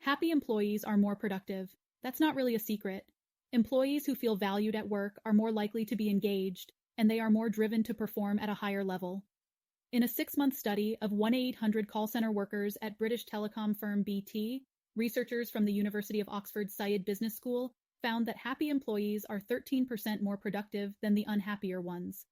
Happy employees are more productive. That's not really a secret. Employees who feel valued at work are more likely to be engaged, and they are more driven to perform at a higher level. In a 6-month study of 1-800 call center workers at British telecom firm BT, researchers from the University of Oxford Said Business School found that happy employees are 13% more productive than the unhappier ones.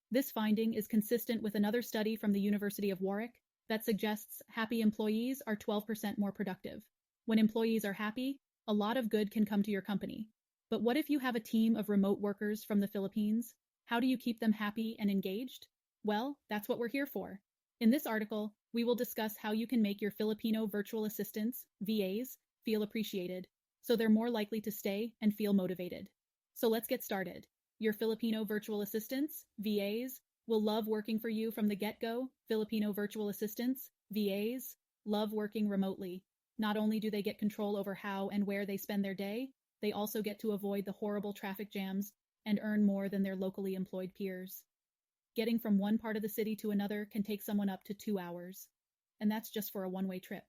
This finding is consistent with another study from the University of Warwick that suggests happy employees are 12% more productive. When employees are happy, a lot of good can come to your company. But what if you have a team of remote workers from the Philippines? How do you keep them happy and engaged? Well, that's what we're here for. In this article, we will discuss how you can make your Filipino virtual assistants, VAs, feel appreciated, so they're more likely to stay and feel motivated. So let's get started. Your Filipino virtual assistants, VAs, will love working for you from the get-go. Filipino virtual assistants, VAs, love working remotely. Not only do they get control over how and where they spend their day, they also get to avoid the horrible traffic jams and earn more than their locally employed peers. Getting from one part of the city to another can take someone up to 2 hours, and that's just for a one-way trip.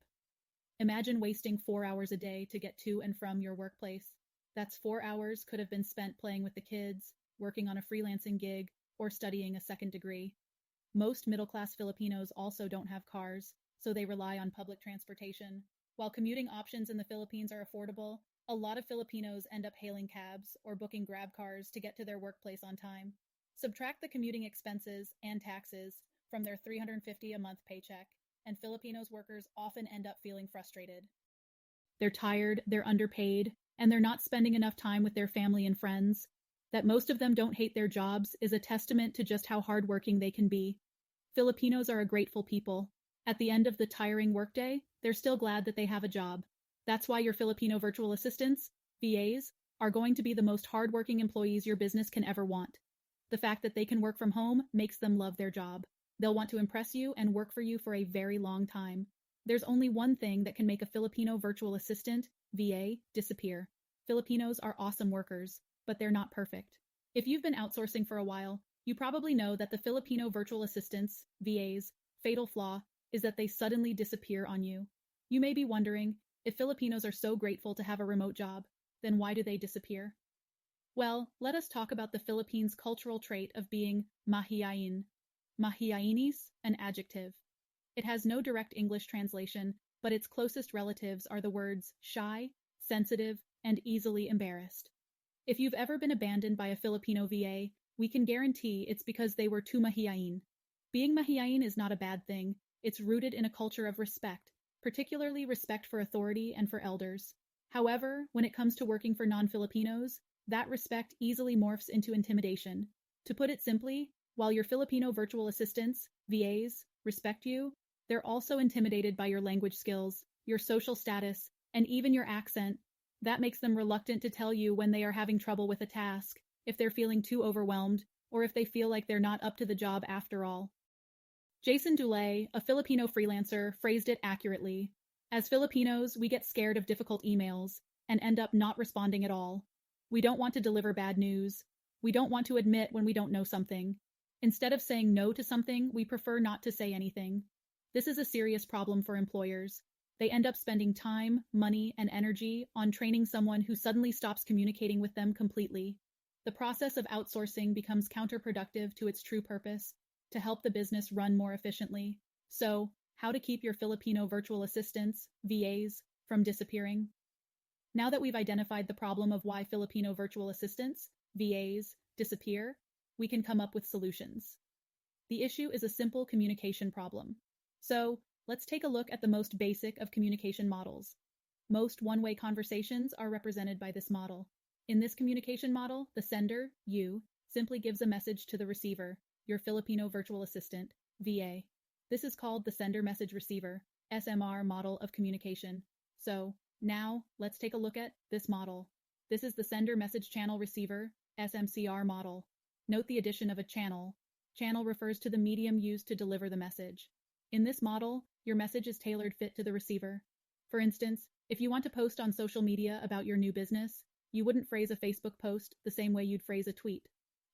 Imagine wasting 4 hours a day to get to and from your workplace. That's 4 hours could have been spent playing with the kids, working on a freelancing gig, or studying a second degree. Most middle-class Filipinos also don't have cars, so they rely on public transportation. While commuting options in the Philippines are affordable, a lot of Filipinos end up hailing cabs or booking grab cars to get to their workplace on time. Subtract the commuting expenses and taxes from their $350 a month paycheck, and Filipinos workers often end up feeling frustrated. They're tired, they're underpaid, and they're not spending enough time with their family and friends. That most of them don't hate their jobs is a testament to just how hardworking they can be. Filipinos are a grateful people. At the end of the tiring workday, they're still glad that they have a job. That's why your Filipino virtual assistants, VAs, are going to be the most hardworking employees your business can ever want. The fact that they can work from home makes them love their job. They'll want to impress you and work for you for a very long time. There's only one thing that can make a Filipino virtual assistant, VA, disappear. Filipinos are awesome workers, but they're not perfect. If you've been outsourcing for a while, you probably know that the Filipino virtual assistants, VAs, fatal flaw is that they suddenly disappear on you. You may be wondering, if Filipinos are so grateful to have a remote job, then why do they disappear? Well, let us talk about the Philippines' cultural trait of being mahiyain. Mahiyainis, an adjective. It has no direct English translation, but its closest relatives are the words shy, sensitive, and easily embarrassed. If you've ever been abandoned by a Filipino VA, we can guarantee it's because they were too mahiyain. Being mahiyain is not a bad thing. It's rooted in a culture of respect, particularly respect for authority and for elders. However, when it comes to working for non-Filipinos, that respect easily morphs into intimidation. To put it simply, while your Filipino virtual assistants, VAs, respect you, they're also intimidated by your language skills, your social status, and even your accent. That makes them reluctant to tell you when they are having trouble with a task, if they're feeling too overwhelmed, or if they feel like they're not up to the job after all. Jason Dulay, a Filipino freelancer, phrased it accurately. As Filipinos, we get scared of difficult emails and end up not responding at all. We don't want to deliver bad news. We don't want to admit when we don't know something. Instead of saying no to something, we prefer not to say anything. This is a serious problem for employers. They end up spending time, money, and energy on training someone who suddenly stops communicating with them completely. The process of outsourcing becomes counterproductive to its true purpose, to help the business run more efficiently. So, how to keep your Filipino virtual assistants, VAs, from disappearing? Now that we've identified the problem of why Filipino virtual assistants, VAs, disappear, we can come up with solutions. The issue is a simple communication problem. So, let's take a look at the most basic of communication models. Most one-way conversations are represented by this model. In this communication model, the sender, you, simply gives a message to the receiver, your Filipino virtual assistant, VA. This is called the sender message receiver, SMR model of communication. So, now, let's take a look at this model. This is the sender message channel receiver, SMCR model. Note the addition of a channel. Channel refers to the medium used to deliver the message. In this model, your message is tailored fit to the receiver. For instance, if you want to post on social media about your new business, you wouldn't phrase a Facebook post the same way you'd phrase a tweet.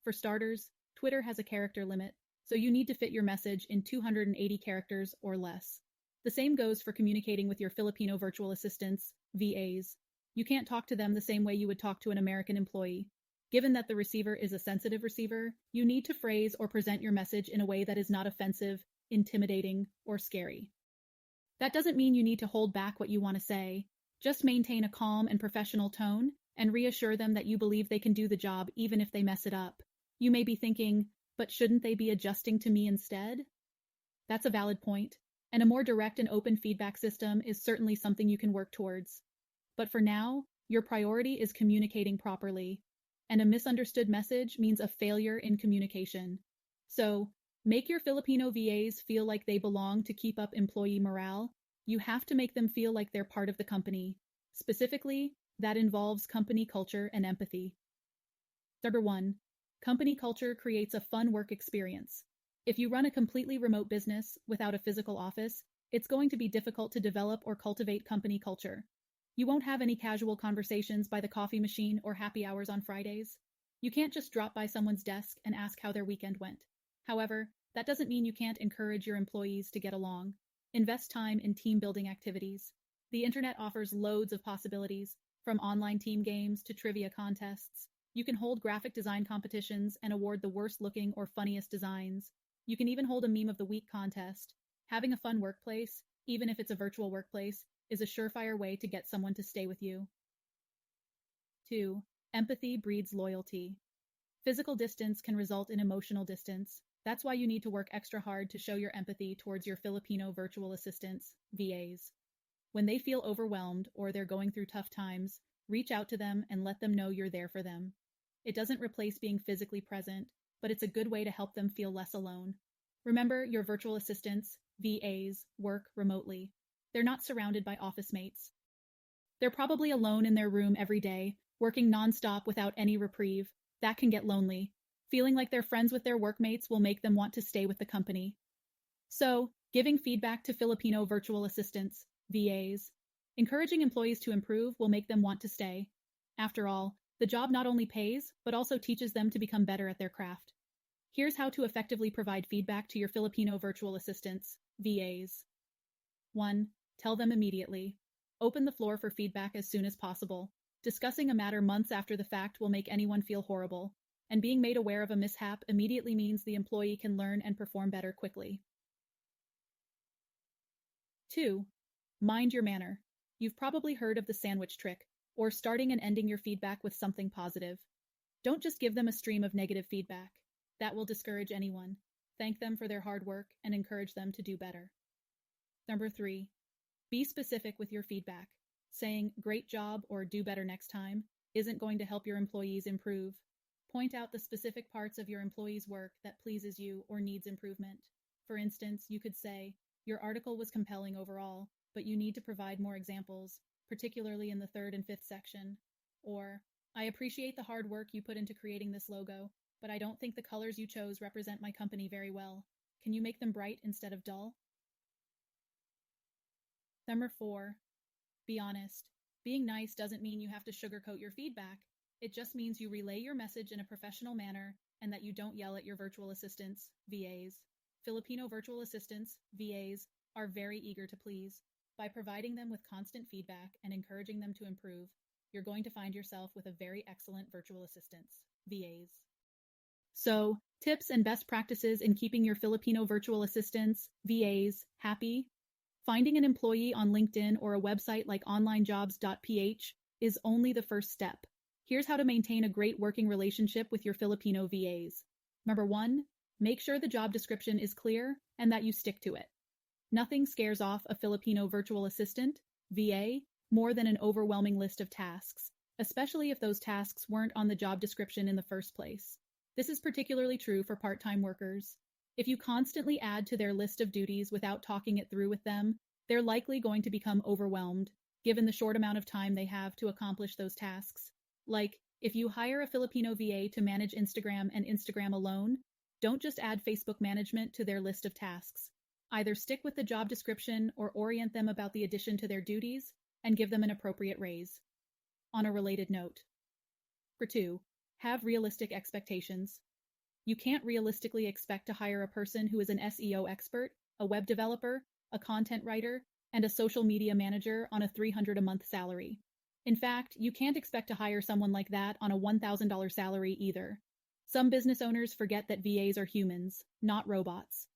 For starters, Twitter has a character limit, so you need to fit your message in 280 characters or less. The same goes for communicating with your Filipino virtual assistants, VAs. You can't talk to them the same way you would talk to an American employee. Given that the receiver is a sensitive receiver, you need to phrase or present your message in a way that is not offensive, intimidating, or scary. That doesn't mean you need to hold back what you want to say. Just maintain a calm and professional tone and reassure them that you believe they can do the job even if they mess it up. You may be thinking, but shouldn't they be adjusting to me instead? That's a valid point, and a more direct and open feedback system is certainly something you can work towards. But for now, your priority is communicating properly, and a misunderstood message means a failure in communication. So, make your Filipino VAs feel like they belong to keep up employee morale. You have to make them feel like they're part of the company. Specifically, that involves company culture and empathy. Number 1. Company culture creates a fun work experience. If you run a completely remote business without a physical office, it's going to be difficult to develop or cultivate company culture. You won't have any casual conversations by the coffee machine or happy hours on Fridays. You can't just drop by someone's desk and ask how their weekend went. However, that doesn't mean you can't encourage your employees to get along. Invest time in team-building activities. The internet offers loads of possibilities, from online team games to trivia contests. You can hold graphic design competitions and award the worst-looking or funniest designs. You can even hold a meme of the week contest. Having a fun workplace, even if it's a virtual workplace, is a surefire way to get someone to stay with you. 2. Empathy breeds loyalty. Physical distance can result in emotional distance. That's why you need to work extra hard to show your empathy towards your Filipino virtual assistants, VAs. When they feel overwhelmed or they're going through tough times, reach out to them and let them know you're there for them. It doesn't replace being physically present, but it's a good way to help them feel less alone. Remember, your virtual assistants, VAs, work remotely. They're not surrounded by office mates. They're probably alone in their room every day, working nonstop without any reprieve. That can get lonely. Feeling like they're friends with their workmates will make them want to stay with the company. So, giving feedback to Filipino virtual assistants, VAs, encouraging employees to improve will make them want to stay. After all, the job not only pays, but also teaches them to become better at their craft. Here's how to effectively provide feedback to your Filipino virtual assistants, VAs. 1. Tell them immediately. Open the floor for feedback as soon as possible. Discussing a matter months after the fact will make anyone feel horrible, and being made aware of a mishap immediately means the employee can learn and perform better quickly. 2. Mind your manner. You've probably heard of the sandwich trick, or starting and ending your feedback with something positive. Don't just give them a stream of negative feedback. That will discourage anyone. Thank them for their hard work and encourage them to do better. Number 3. Be specific with your feedback. Saying, "Great job" or "Do better next time" isn't going to help your employees improve. Point out the specific parts of your employee's work that pleases you or needs improvement. For instance, you could say, "Your article was compelling overall, but you need to provide more examples, particularly in the 3rd and 5th section." Or, "I appreciate the hard work you put into creating this logo, but I don't think the colors you chose represent my company very well. Can you make them bright instead of dull?" Number 4. Be honest. Being nice doesn't mean you have to sugarcoat your feedback. It just means you relay your message in a professional manner and that you don't yell at your virtual assistants, VAs. Filipino virtual assistants, VAs, are very eager to please. By providing them with constant feedback and encouraging them to improve, you're going to find yourself with a very excellent virtual assistants, VAs. So, tips and best practices in keeping your Filipino virtual assistants, VAs, happy? Finding an employee on LinkedIn or a website like onlinejobs.ph is only the first step. Here's how to maintain a great working relationship with your Filipino VAs. Number 1, make sure the job description is clear and that you stick to it. Nothing scares off a Filipino virtual assistant, VA, more than an overwhelming list of tasks, especially if those tasks weren't on the job description in the first place. This is particularly true for part-time workers. If you constantly add to their list of duties without talking it through with them, they're likely going to become overwhelmed, given the short amount of time they have to accomplish those tasks. Like, if you hire a Filipino VA to manage Instagram and Instagram alone, don't just add Facebook management to their list of tasks. Either stick with the job description or orient them about the addition to their duties and give them an appropriate raise. On a related note. Number 2, have realistic expectations. You can't realistically expect to hire a person who is an SEO expert, a web developer, a content writer, and a social media manager on a $300 a month salary. In fact, you can't expect to hire someone like that on a $1,000 salary either. Some business owners forget that VAs are humans, not robots.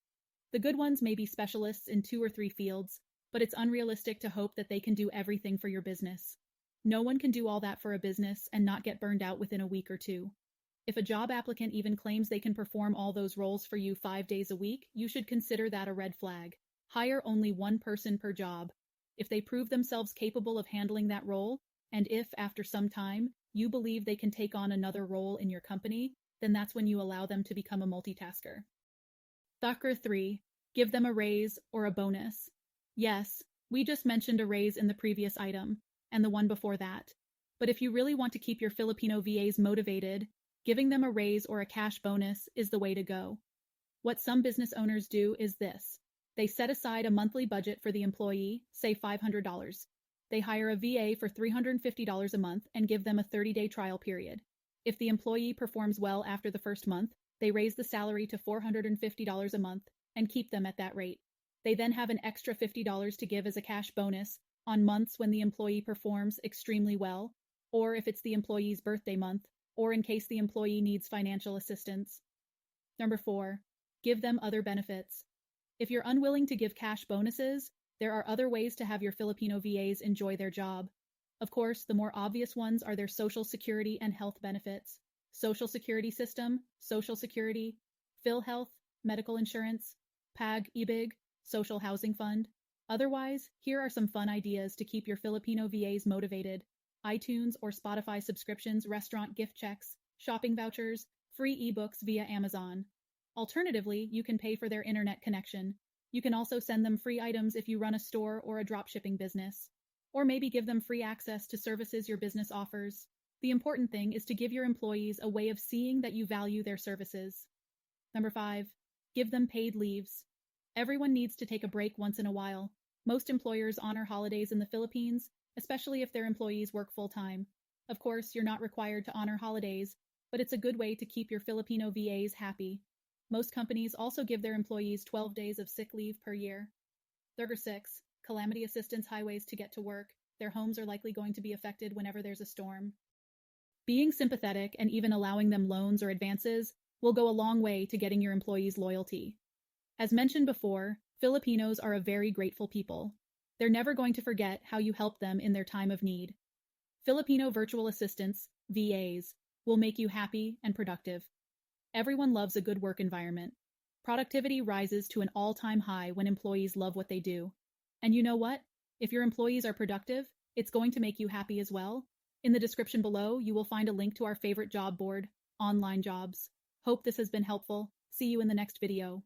The good ones may be specialists in 2 or 3 fields, but it's unrealistic to hope that they can do everything for your business. No one can do all that for a business and not get burned out within a week or 2. If a job applicant even claims they can perform all those roles for you 5 days a week, you should consider that a red flag. Hire only one person per job. If they prove themselves capable of handling that role, and if, after some time, you believe they can take on another role in your company, then that's when you allow them to become a multitasker. Factor 3. Give them a raise or a bonus. Yes, we just mentioned a raise in the previous item, and the one before that. But if you really want to keep your Filipino VAs motivated, giving them a raise or a cash bonus is the way to go. What some business owners do is this. They set aside a monthly budget for the employee, say $500. They hire a VA for $350 a month and give them a 30-day trial period. If the employee performs well after the first month, they raise the salary to $450 a month and keep them at that rate. They then have an extra $50 to give as a cash bonus on months when the employee performs extremely well, or if it's the employee's birthday month, or in case the employee needs financial assistance. Number 4. Give them other benefits. If you're unwilling to give cash bonuses, there are other ways to have your Filipino VAs enjoy their job. Of course, the more obvious ones are their Social Security and health benefits. Social Security System, Social Security, PhilHealth, medical insurance, PAG-IBIG, Social Housing Fund. Otherwise, here are some fun ideas to keep your Filipino VAs motivated. iTunes or Spotify subscriptions, restaurant gift checks, shopping vouchers, free ebooks via Amazon. Alternatively, you can pay for their internet connection. You can also send them free items if you run a store or a dropshipping business. Or maybe give them free access to services your business offers. The important thing is to give your employees a way of seeing that you value their services. Number 5. Give them paid leaves. Everyone needs to take a break once in a while. Most employers honor holidays in the Philippines, especially if their employees work full-time. Of course, you're not required to honor holidays, but it's a good way to keep your Filipino VAs happy. Most companies also give their employees 12 days of sick leave per year. Number 6. Calamity assistance highways to get to work. Their homes are likely going to be affected whenever there's a storm. Being sympathetic and even allowing them loans or advances will go a long way to getting your employees' loyalty. As mentioned before, Filipinos are a very grateful people. They're never going to forget how you helped them in their time of need. Filipino virtual assistants, VAs, will make you happy and productive. Everyone loves a good work environment. Productivity rises to an all-time high when employees love what they do. And you know what? If your employees are productive, it's going to make you happy as well. In the description below, you will find a link to our favorite job board, Online Jobs. Hope this has been helpful. See you in the next video.